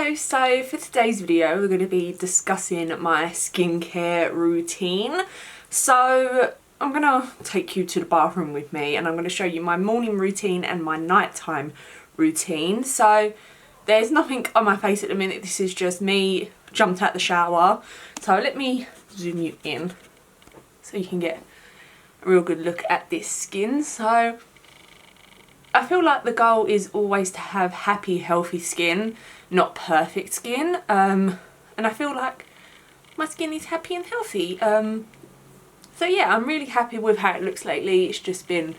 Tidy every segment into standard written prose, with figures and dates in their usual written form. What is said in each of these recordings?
Hello, so for today's video we're going to be discussing my skincare routine. So I'm going to take you to the bathroom with me and I'm going to show you my morning routine and my nighttime routine. So there's nothing on my face at the minute, this is just me jumped out the shower. So let me zoom you in so you can get a real good look at this skin. So I feel like the goal is always to have happy, healthy skin, not perfect skin. And I feel like my skin is happy and healthy. So yeah, I'm really happy with how it looks lately. It's just been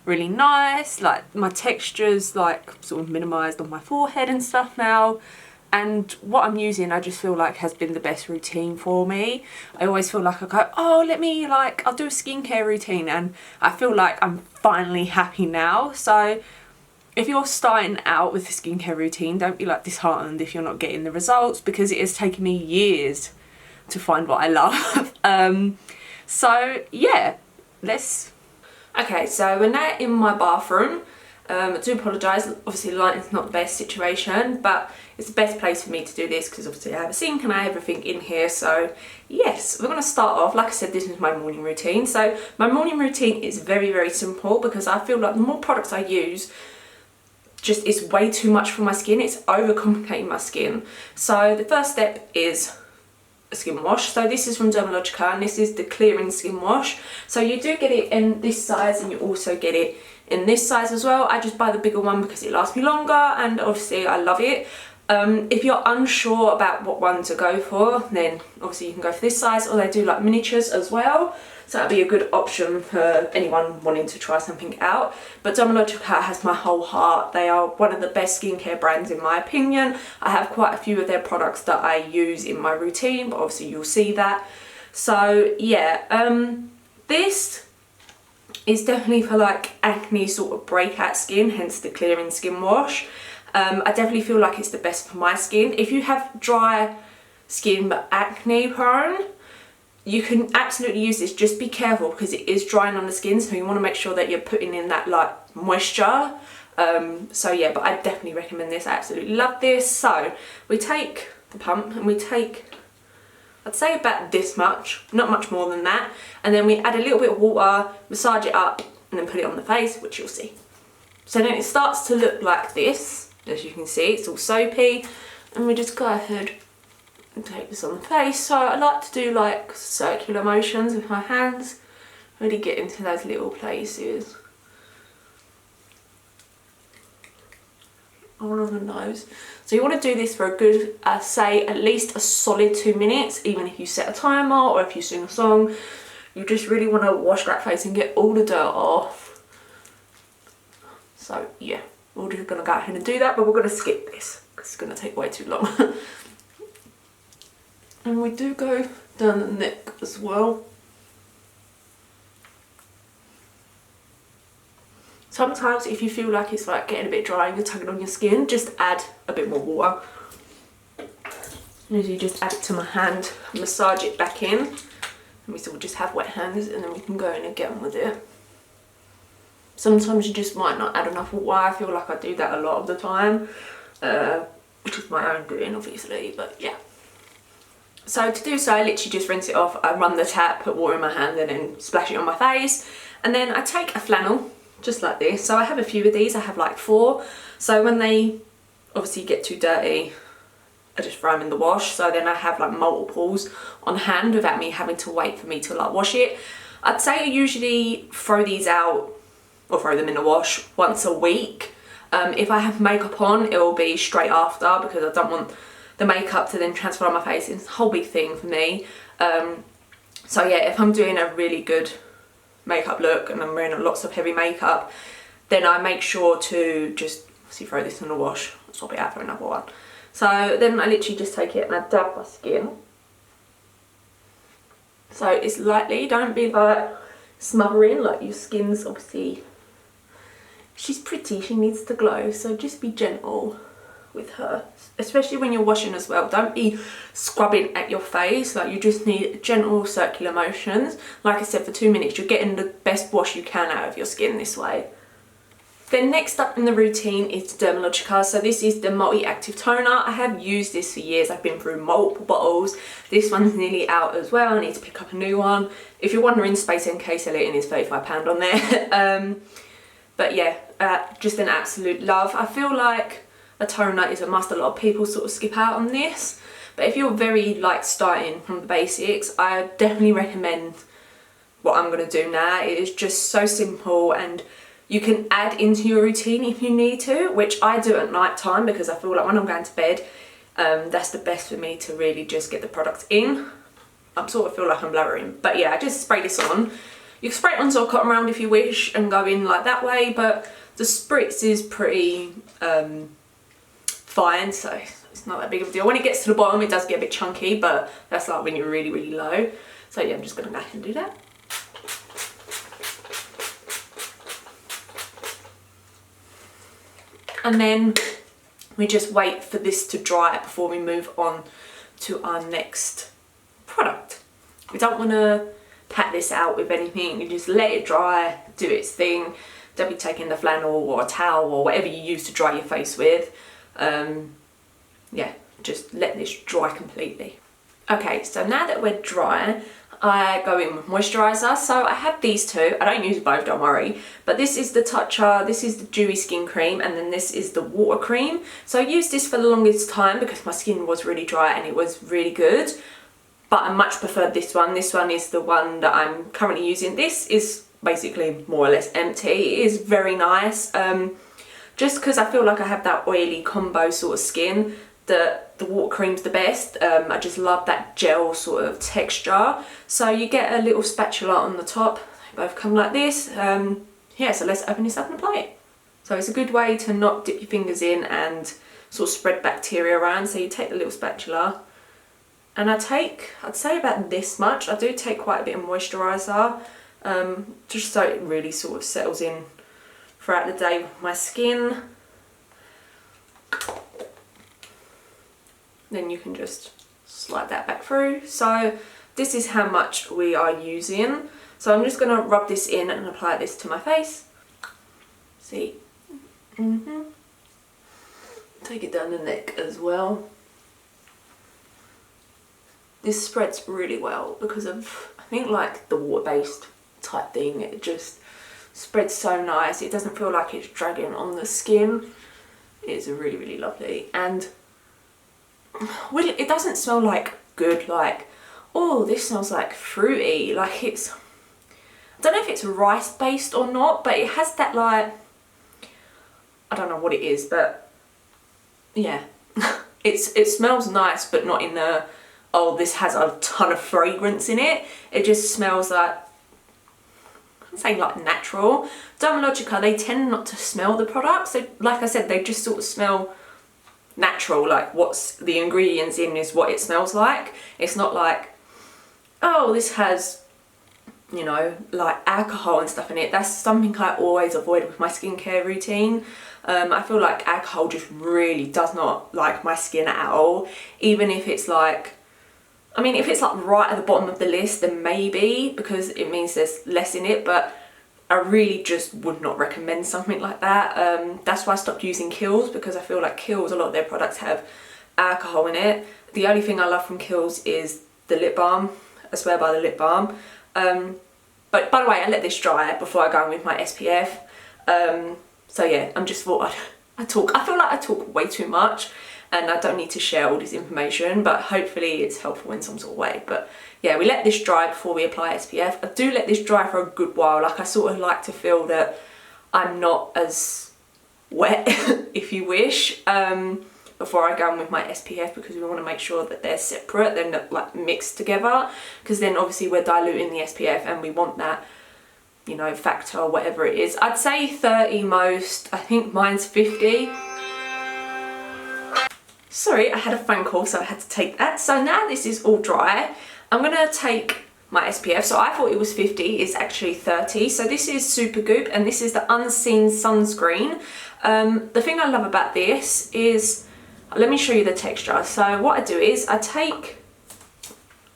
really nice. Like my texture's like sort of minimised on my forehead and stuff now. And what I'm using, I just feel like has been the best routine for me. I always feel like I go, oh, I'll do a skincare routine, and I feel like I'm finally happy now. So if you're starting out with a skincare routine, don't be like disheartened if you're not getting the results, because it has taken me years to find what I love. So yeah, okay, so we're now in my bathroom. I do apologise, obviously lighting's not the best situation, but it's the best place for me to do this because obviously I have a sink and I have everything in here. So yes, we're going to start off, like I said, this is my morning routine. So my morning routine is very, very simple because I feel like the more products I use, just it's way too much for my skin, it's overcomplicating my skin. So the first step is a skin wash. So this is from Dermalogica and this is the clearing skin wash. So you do get it in this size and you also get it in this size as well. I just buy the bigger one because it lasts me longer and obviously I love it. If you're unsure about what one to go for, then obviously you can go for this size, or they do like miniatures as well. So that'd be a good option for anyone wanting to try something out. But Dermalogica has my whole heart. They are one of the best skincare brands in my opinion. I have quite a few of their products that I use in my routine, but obviously you'll see that. So yeah, this is definitely for like acne sort of breakout skin, hence the clearing skin wash. I definitely feel like it's the best for my skin. If you have dry skin but acne prone, you can absolutely use this. Just be careful because it is drying on the skin, so you want to make sure that you're putting in that like moisture. So yeah, but I definitely recommend this. I absolutely love this. So we take the pump and we take, I'd say about this much, not much more than that, and then we add a little bit of water, massage it up and then put it on the face, which you'll see. So then it starts to look like this. As you can see, it's all soapy, and we just go ahead and take this on the face. So I like to do like circular motions with my hands, really get into those little places all on the nose. So you want to do this for a good, say at least a solid 2 minutes, even if you set a timer or if you sing a song. You just really want to wash that face and get all the dirt off. So yeah, we're just going to go ahead and do that, but we're going to skip this because it's going to take way too long. And we do go down the neck as well. Sometimes if you feel like it's like getting a bit dry and you're tugging on your skin, just add a bit more water. And as you just add it to my hand, massage it back in, and we still just have wet hands, and then we can go in again with it. Sometimes you just might not add enough water. I feel like I do that a lot of the time, which is my own doing obviously, but yeah. So to do so, I literally just rinse it off. I run the tap, put water in my hand and then splash it on my face. And then I take a flannel, just like this. So I have a few of these, I have like 4. So when they obviously get too dirty, I just throw them in the wash. So then I have like multiples on hand without me having to wait for me to like wash it. I'd say I usually throw these out or throw them in the wash once a week. If I have makeup on, it will be straight after because I don't want the makeup to then transfer on my face. It's a whole big thing for me. So yeah, if I'm doing a really good makeup look and I'm wearing lots of heavy makeup, then I make sure to just throw this in the wash, swap it out for another one. So then I literally just take it and I dab my skin. So it's lightly, don't be like smothering, like your skin's obviously, she's pretty, she needs to glow, so just be gentle with her, especially when you're washing as well. Don't be scrubbing at your face, like you just need gentle circular motions. Like I said, for 2 minutes you're getting the best wash you can out of your skin this way. Then next up in the routine is Dermalogica. So this is the multi-active toner. I have used this for years. I've been through multiple bottles. This one's nearly out as well. I need to pick up a new one. If you're wondering, Space NK sell it and it's £35 on there. But yeah, just an absolute love. I feel like a toner is a must. A lot of people sort of skip out on this. But if you're very like starting from the basics, I definitely recommend what I'm going to do now. It is just so simple, and you can add into your routine if you need to, which I do at night time because I feel like when I'm going to bed, that's the best for me to really just get the product in. I sort of feel like I'm blabbering, but yeah, I just spray this on. You can spray it onto a cotton round if you wish and go in like that way, but the spritz is pretty fine, so it's not that big of a deal. When it gets to the bottom, it does get a bit chunky, but that's like when you're really, really low. So yeah, I'm just going to go ahead and do that. And then we just wait for this to dry before we move on to our next product. We don't want to pat this out with anything. You just let it dry, do its thing. Don't be taking the flannel or a towel or whatever you use to dry your face with. Yeah, just let this dry completely. Okay, so now that we're dry, I go in with moisturiser. So I have these two. I don't use both, don't worry. But this is the Tatcha, this is the dewy skin cream, and then this is the water cream. So I used this for the longest time because my skin was really dry and it was really good. But I much preferred this one. This one is the one that I'm currently using. This is basically more or less empty. It is very nice. Just because I feel like I have that oily combo sort of skin. The water cream's the best. I just love that gel sort of texture. So you get a little spatula on the top. They both come like this. Yeah, so let's open this up and apply it. So it's a good way to not dip your fingers in and sort of spread bacteria around. So you take the little spatula, and I'd say about this much. I do take quite a bit of moisturiser, just so it really sort of settles in throughout the day with my skin. Then you can just slide that back through. So this is how much we are using. So I'm just going to rub this in and apply this to my face. See? Take it down the neck as well. This spreads really well because of, I think, like the water-based type thing. It just spreads so nice. It doesn't feel like it's dragging on the skin. It's really, really lovely. And well, it doesn't smell like good, like, oh, this smells like fruity. Like it's, I don't know if it's rice based or not, but it has that, like, I don't know what it is, but yeah, it smells nice, but not in the, oh, this has a ton of fragrance in it. It just smells like, I'm saying like natural. Dermalogica, they tend not to smell the products. So like I said, they just sort of smell natural, like what's the ingredients in is what it smells like. It's not like, oh, this has, you know, like alcohol and stuff in it. That's something I always avoid with my skincare routine. I feel like alcohol just really does not like my skin at all. Even if it's like, I mean, if it's like right at the bottom of the list, then maybe, because it means there's less in it, but I really just would not recommend something like that. That's why I stopped using Kiehl's, because I feel like Kiehl's, a lot of their products have alcohol in it. The only thing I love from Kiehl's is the lip balm. I swear by the lip balm. But by the way, I let this dry before I go in with my SPF. So yeah, I'm just thought I feel like I talk way too much and I don't need to share all this information, but hopefully it's helpful in some sort of way. But yeah, we let this dry before we apply SPF. I do let this dry for a good while. Like, I sort of like to feel that I'm not as wet, if you wish, before I go in with my SPF, because we want to make sure that they're separate, they're not like mixed together, because then obviously we're diluting the SPF and we want that, you know, factor or whatever it is. I'd say 30 most. I think mine's 50. Sorry, I had a phone call, so I had to take that. So now this is all dry, I'm gonna take my SPF. So I thought it was 50, it's actually 30. So this is Supergoop, and this is the Unseen Sunscreen. The thing I love about this is, let me show you the texture. So what I do is I take,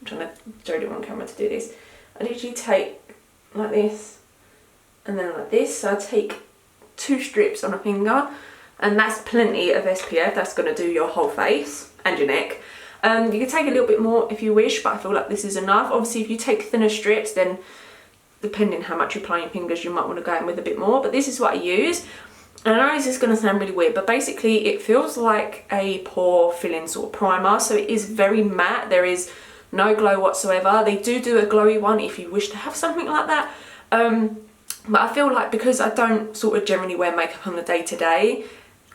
I'm trying to show you on camera to do this. I literally take like this and then like this. So I take 2 strips on a finger, and that's plenty of SPF. That's going to do your whole face and your neck. You can take a little bit more if you wish, but I feel like this is enough. Obviously, if you take thinner strips, then depending how much you apply on your fingers, you might want to go in with a bit more, but this is what I use. And I know this is going to sound really weird, but basically it feels like a pore filling sort of primer. So it is very matte. There is no glow whatsoever. They do a glowy one if you wish to have something like that. But I feel like because I don't sort of generally wear makeup on the day-to-day,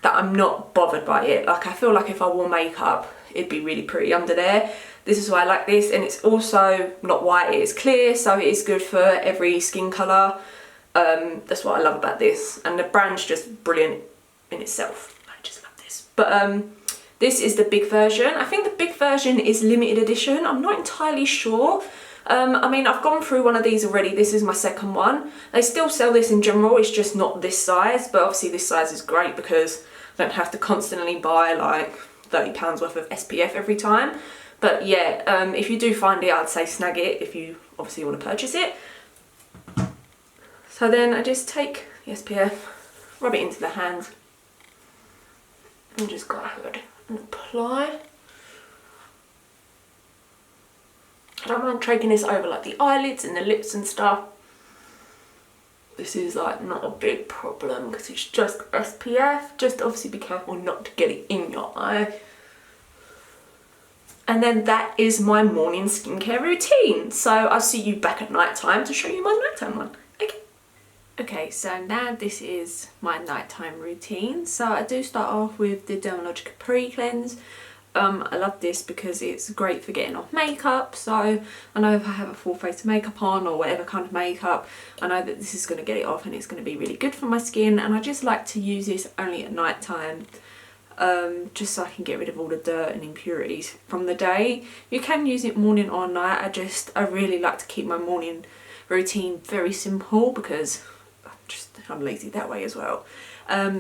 that I'm not bothered by it. Like I feel like if I wore makeup, it'd be really pretty under there. This is why I like this, and it's also not white, it is clear, so it is good for every skin colour. That's what I love about this, and the brand's just brilliant in itself. I just love this. But this is the big version. I think the big version is limited edition. I'm not entirely sure. I mean, I've gone through one of these already. This is my second one. They still sell this in general, it's just not this size, but obviously this size is great because I don't have to constantly buy like £30 worth of SPF every time. But yeah, if you do find it, I'd say snag it if you obviously want to purchase it. So then I just take the SPF, rub it into the hands, and just go ahead and apply. I don't mind taking this over like the eyelids and the lips and stuff. This is like not a big problem because it's just SPF. Just obviously be careful not to get it in your eye. And then that is my morning skincare routine. So I'll see you back at night time to show you my nighttime one. Okay, so now this is my nighttime routine. So I do start off with the Dermalogica pre-cleanse. I love this because it's great for getting off makeup. So I know if I have a full face of makeup on or whatever kind of makeup, I know that this is going to get it off and it's going to be really good for my skin. And I just like to use this only at night time, just so I can get rid of all the dirt and impurities from the day. You can use it morning or night. I really like to keep my morning routine very simple because I'm lazy that way as well.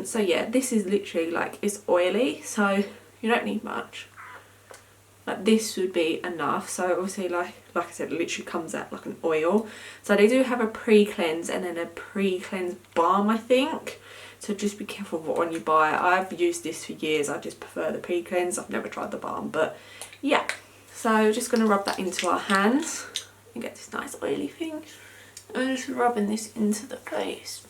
So yeah, this is literally like, it's oily, so you don't need much. Like this would be enough. So obviously like I said, it literally comes out like an oil. So they do have a pre-cleanse and then a pre-cleanse balm, I think. So just be careful what one you buy. I've used this for years. I just prefer the pre-cleanse. I've never tried the balm, but yeah. So just going to rub that into our hands and get this nice oily thing. I'm just rubbing this into the face.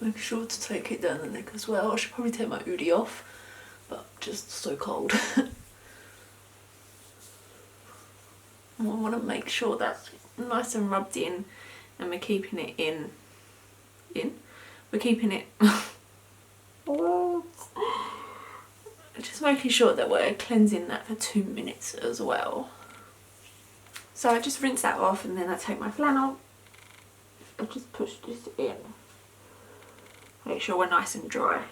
Make sure to take it down the neck as well. I should probably take my hoodie off, but just so cold. I want to make sure that's nice and rubbed in, and we're keeping it in. We're keeping it. Just making sure that we're cleansing that for 2 minutes as well. So I just rinse that off, and then I take my flannel and just push this in. Make sure we're nice and dry.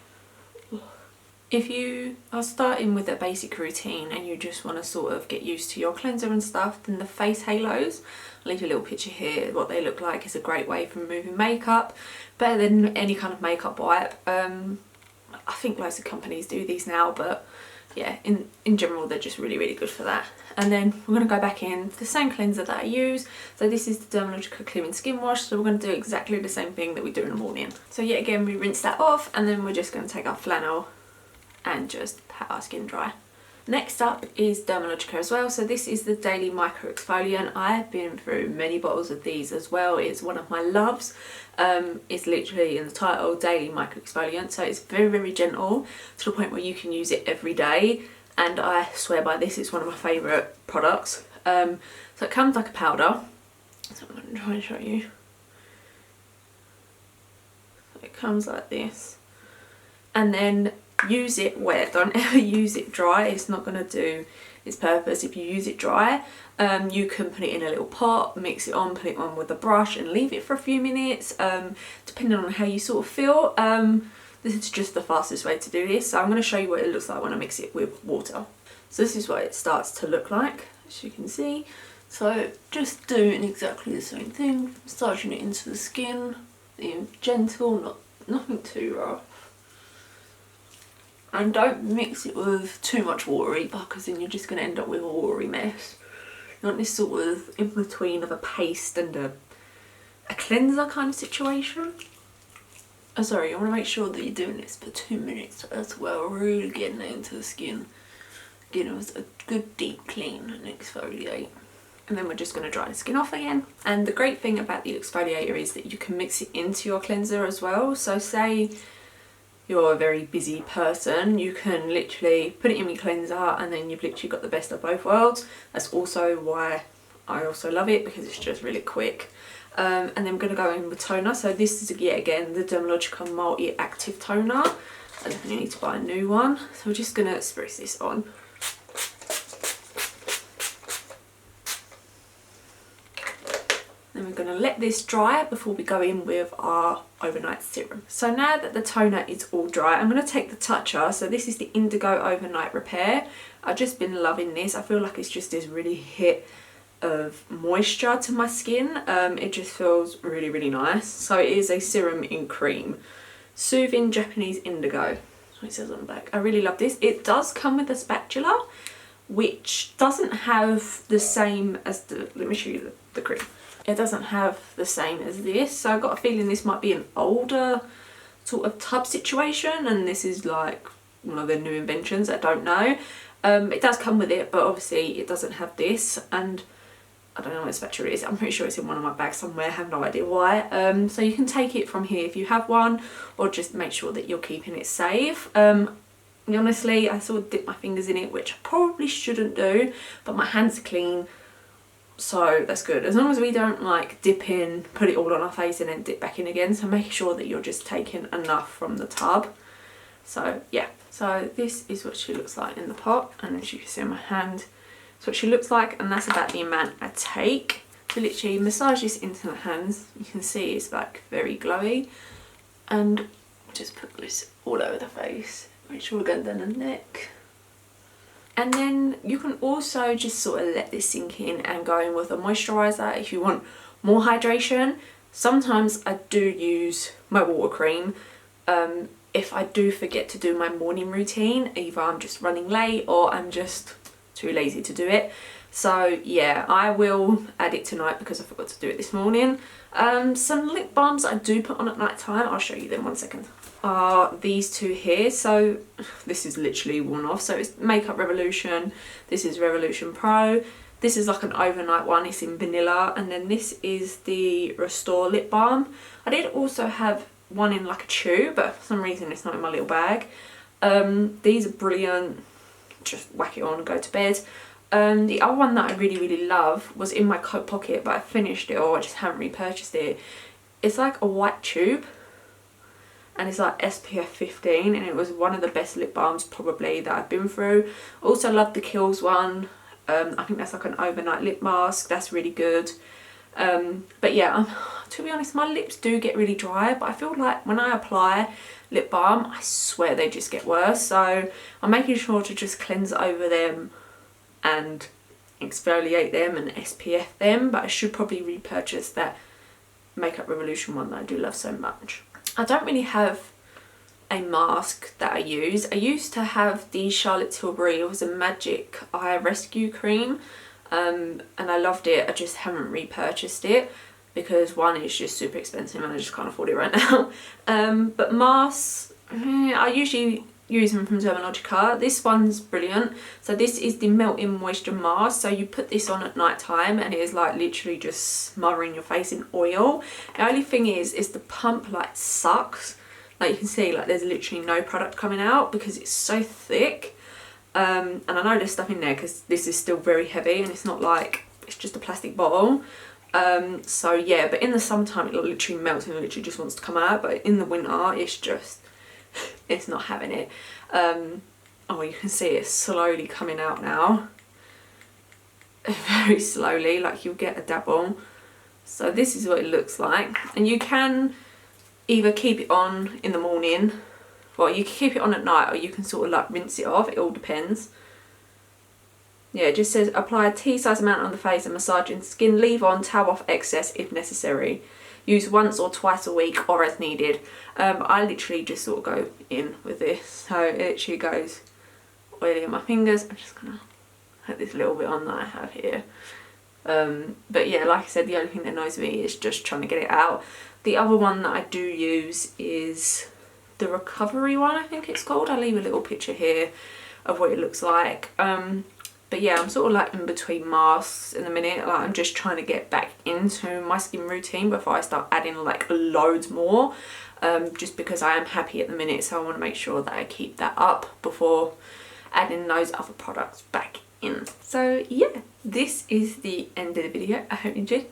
If you are starting with a basic routine and you just want to sort of get used to your cleanser and stuff, then the face halos, I'll leave you a little picture here, what they look like. Is a great way for removing makeup, better than any kind of makeup wipe. I think loads of companies do these now, but yeah, in general they're just really good for that. And then we're going to go back in the same cleanser that I use. So this is the Dermalogica Clearing Skin Wash. So we're going to do exactly the same thing that we do in the morning. So yet again, we rinse that off, and then we're just going to take our flannel and just pat our skin dry. Next up is Dermalogica as well. So this is the Daily Micro Exfoliant. I've been through many bottles of these as well. It's one of my loves. It's literally in the title, Daily Micro Exfoliant. So it's very gentle to the point where you can use it every day. And I swear by this, it's one of my favourite products. So it comes like a powder. So I'm going to try and show you. So it comes like this. And then use it wet. Don't ever use it dry. It's not going to do its purpose. If you use it dry, you can put it in a little pot, mix it on, put it on with a brush and leave it for a few minutes, depending on how you sort of feel. This is just the fastest way to do this. So I'm going to show you what it looks like when I mix it with water. So this is what it starts to look like, as you can see. So just doing exactly the same thing, massaging it into the skin, being gentle, nothing too rough. And don't mix it with too much water either, because then you're just going to end up with a watery mess. You want this sort of in between of a paste and a cleanser kind of situation. Oh, sorry, you want to make sure that you're doing this for 2 minutes as well, really getting it into the skin. Give us a good deep clean and exfoliate. And then we're just going to dry the skin off again. And the great thing about the exfoliator is that you can mix it into your cleanser as well. So say you're a very busy person, you can literally put it in your cleanser and then you've literally got the best of both worlds. That's also why I also love it, because it's just really quick. And then I'm going to go in with toner. So this is yet again the Dermalogica multi-active toner. I definitely need to buy a new one. So we're just going to spritz this on. Then we're going to let this dry before we go in with our overnight serum. So now that the toner is all dry, I'm going to take the Tatcha. So this is the Indigo Overnight Repair. I've just been loving this. I feel like it's just this really hit of moisture to my skin. It just feels really, really nice. So it is a serum in cream. Soothing Japanese Indigo. That's what it says on the back. I really love this. It does come with a spatula, which doesn't have the same as the, let me show you the cream. It doesn't have the same as this, so I've got a feeling this might be an older sort of tub situation, and this is like one of their new inventions, I don't know. It does come with it, but obviously it doesn't have this, and I don't know what spatula it is. I'm pretty sure it's in one of my bags somewhere, I have no idea why. So you can take it from here if you have one, or just make sure that you're keeping it safe. Honestly, I sort of dip my fingers in it, which I probably shouldn't do, but my hands are clean. So that's good, as long as we don't like dip in, put it all on our face and then dip back in again. So make sure that you're just taking enough from the tub. So yeah, so this is what she looks like in the pot, and as you can see on my hand, that's what she looks like, and that's about the amount I take. So literally massage this into the hands. You can see it's like very glowy, and just put this all over the face. Make sure we're going down the neck. And then you can also just sort of let this sink in and go in with a moisturiser if you want more hydration. Sometimes I do use my water cream if I do forget to do my morning routine. Either I'm just running late or I'm just too lazy to do it. So yeah, I will add it tonight because I forgot to do it this morning. Some lip balms I do put on at night time. I'll show you them 1 second. Are these two here. So this is literally one off. So it's Makeup Revolution. This is Revolution Pro. This is like an overnight one. It's in vanilla. And then this is the Restore Lip Balm. I did also have one in like a tube, but for some reason it's not in my little bag. These are brilliant. Just whack it on and go to bed. The other one that I really, really love was in my coat pocket, but I finished it, or I just haven't repurchased it. It's like a white tube, and it's like SPF 15, and it was one of the best lip balms probably that I've been through. Also love the Kiehl's one. I think that's like an overnight lip mask. That's really good. But yeah, to be honest, my lips do get really dry, but I feel like when I apply lip balm, I swear they just get worse. So I'm making sure to just cleanse over them and exfoliate them and SPF them, but I should probably repurchase that Makeup Revolution one that I do love so much. I don't really have a mask that I use. I used to have the Charlotte Tilbury. It was a Magic Eye Rescue Cream, and I loved it. I just haven't repurchased it because one, it's just super expensive and I just can't afford it right now. But masks, I usually use them from Dermalogica. This one's brilliant. So this is the Melt-In Moisture Mask. So you put this on at night time and it is like literally just smothering your face in oil. The only thing is the pump like sucks. Like you can see, like there's literally no product coming out because it's so thick. And I know there's stuff in there because this is still very heavy and it's not like, it's just a plastic bottle. So yeah, but in the summertime it literally melts and it literally just wants to come out. But in the winter it's just, it's not having it. Oh, you can see it's slowly coming out now. Very slowly, like you'll get a dabble. So this is what it looks like. And you can either keep it on in the morning, or you can keep it on at night, or you can sort of like rinse it off. It all depends. Yeah, it just says apply a tea-size amount on the face and massage in skin. Leave on, towel off excess if necessary. Use once or twice a week or as needed. I literally just sort of go in with this. So it literally goes oily on my fingers. I'm just gonna put this little bit on that I have here. But yeah, like I said, the only thing that annoys me is just trying to get it out. The other one that I do use is the recovery one, I think it's called. I'll leave a little picture here of what it looks like. But yeah, I'm sort of like in between masks in a minute. Like, I'm just trying to get back into my skin routine before I start adding like loads more. Just because I am happy at the minute, so I want to make sure that I keep that up before adding those other products back in. So yeah, this is the end of the video. I hope you enjoyed.